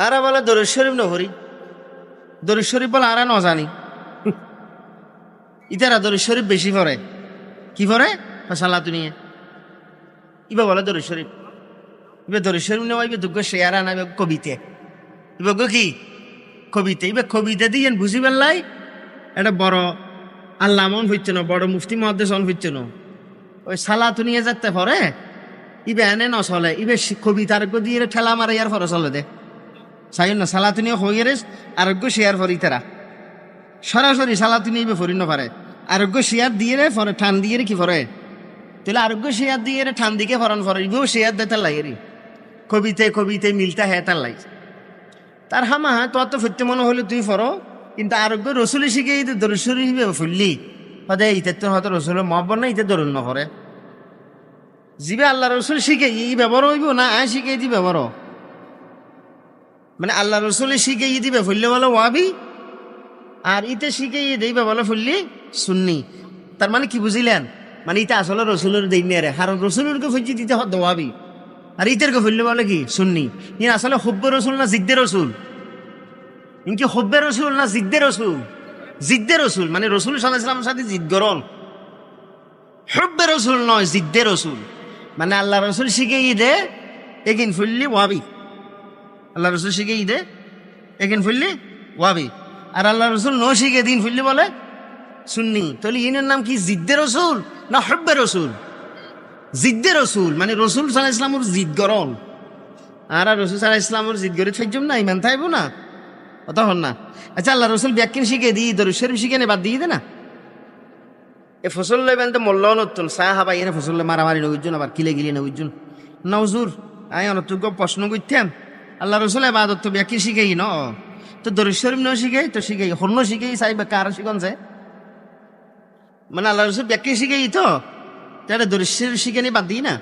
আর বলে দরুদ শরীফ নহরি, দরুদ শরীফ বলে আর নজানি। ইতারা দরুদ শরীফ বেশি পড়ে, কি পড়ে সালাতু নিয়ে। ইবা বলে দরুদ শরীফ, ইবে দরুদ শরীফ নেওয়া, ইবে দুঃখ শেয়ার আনা কবিতে, ইবে কি কবিতে, ইবে কবিতা দিয়ে বুঝি পেলাই এটা বড় আল্লাহ মন হচ্ছে না, বড় মুফতি মহাদ্দেশ অন হচ্ছে না। ওই সালাতু নিয়ে যেতে পরে ইবে এনে ন চলে, ইবে কবিতার দিয়ে ঠেলা মারে ইয়ার পরে চলে দে চাই না। সালাতু নিয়ে হয়ে রে আরোগ্য শেয়ার ফরি তারা সরাসরি সালাতু নিয়ে ইবে ফরি না পারে, আরোগ্য শেয়ার দিয়ে রে পরে ঠান দিয়ে কি পরে, তাহলে আরোগ্য শেয়ার দিয়ে রে ঠান দিকে ফরান ফরে, ইবেও শেয়ার দে তার লাগে রে কবিতে কবিতে মিলতা হ্যাঁ তার লাগে তার হামা। তো ফিরতে মনে হলে তুই ফরো, কিন্তু আরোগ্য রসুলি শিখে ইতে দরুদ শরীফ ফুললি হদে ইতে তোর হয়তো রসুলের মহব্বত না, ইতে দরুদ না করে জিবে আল্লাহ রসুল শিখে ই ব্যবহার হইব না, আয় শিখে দি ব্যবহার, মানে আল্লাহ রসুল শিখে ই দিবে ফুললে বলে ওয়াবি, আর ইতে শিখে ই দিবে বলে ফুললি সুন্নি। তার মানে কি বুঝিলেন, মানে ইতে আসলে রসুলের দিন রে, কারণ রসুলকে ফুলছি দিতে হদ ওয়াবি, আর ইতেরকে ফুললে বলে কি সুন্নি। ই আসলে হুব্বে রসুল না জিদ্দে রসুল, ইনকি হুব্বে রসুল না জিদ্দে রসুল, জিদ্দে রসুল মানে রসুল সাল্লাল্লাহু আলাইহি ওয়াসাল্লামের সাথে জিদ গরন, হুব্বে রসুল নয় জিদ্দে রসুল। মানে আল্লাহ রসুল শিখে দে এগিন ফুললি ওয়াবি, আল্লাহ রসুল শিখে দে এগিন ফুললি ওয়াবি, আর আল্লাহ রসুল ন শিখে দিন ফুললি বলে সুন্নি। তাহলে ইনের নাম কি জিদ্দে রসুল না হুব্বে রসুল? জিদ্দে রসুল মানে রসুল সাল্লাল্লাহু আলাইহি ওয়াসাল্লামের জিদ গরন, আর রসুল সাল্লাল্লাহু আলাইহি ওয়াসাল্লামের জিদ গরি থাকজম না, ইমান থাইব না অত হন না। আচ্ছা আল্লাহ রসুল ব্যাখ্যান শিখে দিই, দরুদ শরীফ শিখে নে বাদ দিয়ে দে না। এ ফসল লইবেন তো মোল্লাও নতুন সায়া হাবাই এনে ফসল মারামারি নগুজন, আবার কিলে গিলে নগুজন নজুর। আই অনতুক প্রশ্ন করতাম আল্লাহ রসুল এবাদত তো ব্যাখ্যা শিখেই ন, তো দরুদ শরীফ ন শিখেই তো শিখেই হন্য শিখেই চাই বা কার শিখন যায়, মানে আল্লাহ রসুল ব্যাখ্যা শিখেই তো তাহলে দরুদ শরীফ শিখে নি বাদ দিই না।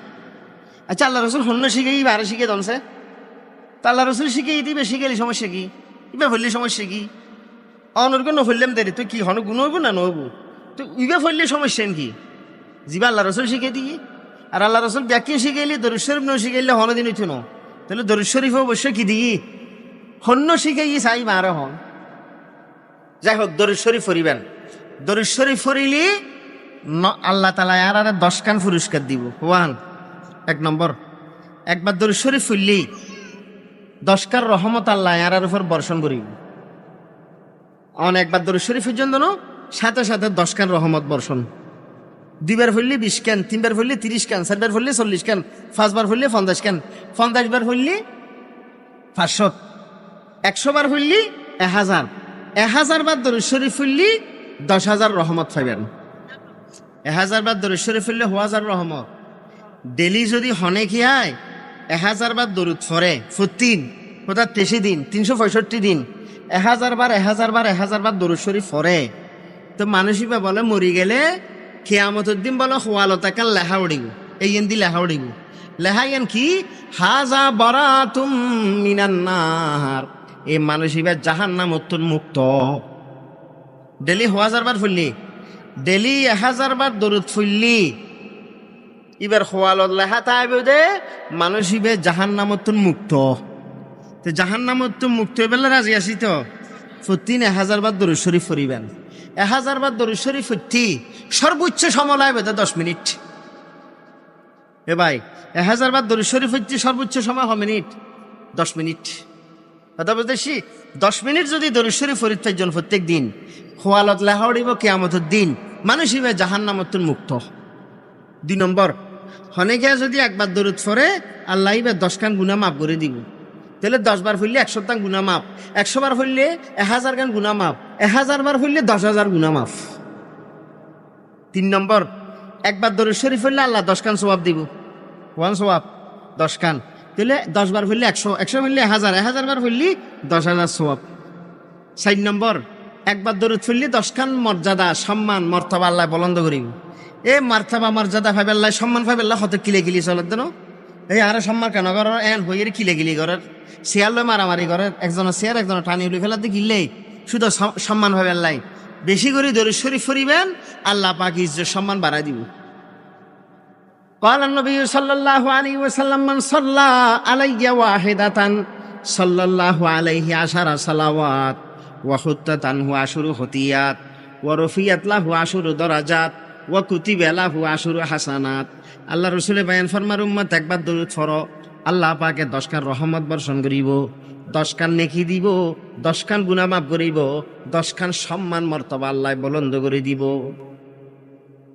আচ্ছা আল্লাহ রসুল হন্য শিখেই বারে শিখে দনছে, তা আল্লাহ রসুল শিখেই দিবে শিখেলি সমস্যা কি, ইবে ফললি সমস্যা কি? অনর্গ নফললাম দেরি তুই কি হন গুণ হইব না নহবো, তো ইবে ফললে সমস্যা কি? জিবা আল্লাহ রসুল শিখে দিই, আর আল্লাহ রসুল ব্যাখ্যা শিখাইলে দরুদ শরীফ ন শিখাইলে হন দিন হইতো না, তাহলে দরুদ শরীফ অবশ্যই কি দিই হন্য শিখাই চাই মারে হন। যাই হোক দরুদ শরীফ ফরিবেন, দরুদ শরীফ ফরিলি আল্লাহ তাআলা আর 10 কান পুরস্কার দিব। ওয়ান এক নম্বর, একবার দরুদ শরীফ ফুললি 10 কান রহমত আল্লাহ আর উপর বর্ষণ করিব। একবার দরুদ শরীফের জন্য সাথে সাথে 10 কান রহমত বর্ষণ, 2বার ফুললি 20 কান, 3বার ফুললি 30 কান, 4বার ফুললি 40 কান, 5বার ফুললি 50 কান, 50 বার ফুললি 500, 100 বার ফুললি 1000, 1000 বার দরুদ শরীফ ফুললি 10,000 রহমত পাইবেন। 1000 বার দরুদ শরীফ ফুললে 1000 রহমত। ডেলি যদি হনে কি হয় 1000 বার দরুদ ফরে ফুতিন ওটা 83 দিন 365 দিন 1000 বার 1000 বার 1000 বার দরুদ শরীফ ফরে, তো মানুষই বলে মরি গেলে কিয়ামতের দিন বলে খোয়ালতাকাল লেখা উড়িব, এই এন দি লেখা উড়িব। লেহাইন কি হাজা বারাতুম মিনান নার, এই মানুষই জাহান্নামত মুক্ত। ডেলি 1000 বার ফুললি, ডেলি 1000 বার দরুদ ফুললি, এবার খোয়ালত লেখা তাইবে দে মানুষ ইবে জাহান্নামত মুক্ত। তো জাহান্নামত মুক্ত এবেলা রাজি আছি তো প্রতিদিন 1000 বার দরুদ শরীফ ফরিবেন। 1000 বার দরুদ শরীফ ফুটি সর্বোচ্চ সময় লাগবে 10 মিনিট। এ ভাই 1000 বার দরুদ শরীফ ফুটি সর্বোচ্চ সময় হয় মিনিট 10 মিনিট। কথা বুঝতেছি 10 মিনিট যদি দরুদ শরীফ ফরিদ পাইজন প্রত্যেক দিন খোয়ালত লেখা উড়িব কিয়ামতের দিন মানুষ ইবে জাহান্নামত মুক্ত। 2 নম্বর, হনেকে যদি একবার দরুদ ফরে আল্লাহ ইবে 10 কান গুনাহ মাফ করে দিব। তাহলে 10 বার ফুললে 100 টান গুনাহ মাফ, 100 বার ফুললে 1000 কান গুনাহ মাফ, 1000 বার ফুললে 10,000 গুনাহ মাফ। 3 নম্বর, একবার দরুদ শরীফ ফুললে আল্লাহ 10 কান সওয়াব দিব, 1 সওয়াব 10 কান। তাহলে 10 বার ফুললে 100, 100 ফুললে 1000, 1000 বার ফুললি 10,000 সওয়াব। 4 নম্বর, একবার দরুদ ফুললে 10 কান মর্যাদা সম্মান মর্তবা আল্লাহ বুলন্দ করিব। এ মার্তাবা মর্যাদা ফাইবেল্লাহ সম্মান ফাইবেল্লাহ হতে কিলে গিলি চলে দেন, এই আরে সম্মান কেন করার এন হইয়ের কিলে গিলি করার শেয়ার লয় মারামারি করার, একজনের শেয়ার একজনের টানি হলি ফেলাতে গিললেই শুধু সম্মান ফাইবেল্লাহ। বেশি করে দরুদ শরীফ ফরিবেন আল্লাহ পাক ইজ্জত সম্মান বাড়াই দিব। قال النبي صلى الله عليه وسلم من صلى علي واحدة সাল্লাল্লাহু আলাইহি আশারা সালাওয়াত ওয়া খুত্তাত আনহু আশুরু খতিয়াত ওয়া রফিয়াত লাহু আশুরু দরাজাত ওয়া কুতিবা লাহু আশুরু হাসানাত। আল্লাহ রাসূলে বয়ান ফরমার উম্মত একবার দরুদ পড়ো, আল্লাহ পাকে 10 খান রহমত বর্ষণ করিব, 10 খান নেকি দিব, 10 খান গুনাহ মাফ করিব, 10 খান সম্মান মর্তবা আল্লাহ বুলন্দ করে দিব।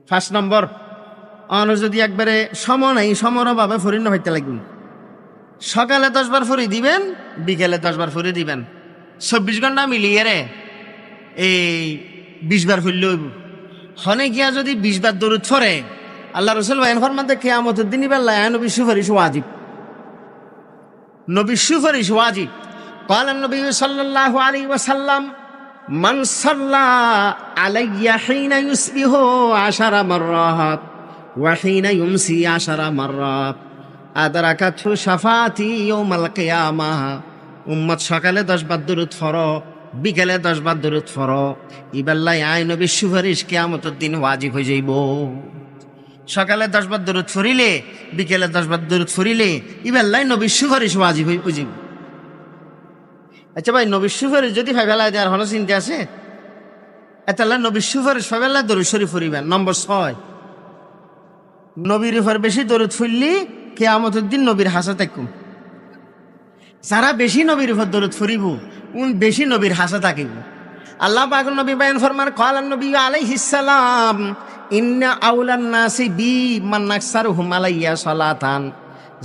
5 নম্বর, যদি একবারে নাই সমরভাবে ফরিন হইতে লাগবে, সকালে 10 বার ফরি দিবেন, বিকেলে 10 বার ফরি দিবেন, 24 ঘন্টা মিলিয়ে রে এই 20 বার ফরলে হইব। হনে গিয়া যদি 20 বার দরুদ পড়ে, আল্লাহ রাসূল বয়ান ফরমাতে কিয়ামতের দিন বেলা নবী সুপারিশ ওয়াজিব, নবী সুপারিশ ওয়াজিব। قال النبي صلى الله عليه وسلم من صلى علي حين يصبح 10 مرات وحين يمسي 10 مرات أدركته شفاعتي يوم القيامة। উম্মত সকালে 10 বার দরুদ পড়ো, বিকেলে 10 বার দরুদ পড়ো, ইবেল্লাই আয় নবীর সুপারিশ কিয়ামতের দিন ওয়াজিব হয়ে যাইব। সকালে 10 বার দরুদ পড়িলে, বিকেলে 10 বার দরুদ পড়িলে ইবেল্লাই নবীর সুপারিশ ওয়াজিব হয়ে যাইব। আচ্ছা ভাই, নবীর সুপারিশ যদি ফাইবেলায় দেওয়ার হলো চিন্তা আছে? এতাল্লাহ নবীর সুপারিশ ফাইবেলায় দরুদ শরীফ পড়িবেন। নম্বর 6, নবীর উপর বেশি দরুদ পড়লি কিয়ামতের দিন নবীর হাসা থাকুম। যারা বেশি নবীর উপর দরুদ পড়িব বেশি নবীর হাসা থাকিব। আল্লাহ পাক নবী বয়ান ফরমান ক্বালান নবী আলাইহিস সালাম ইন্না আউলান নাসি বি মান আকসারুহুম আলাইয়া সালাতান।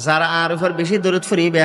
যারা আর উপর বেশি দরুদ পড়িবে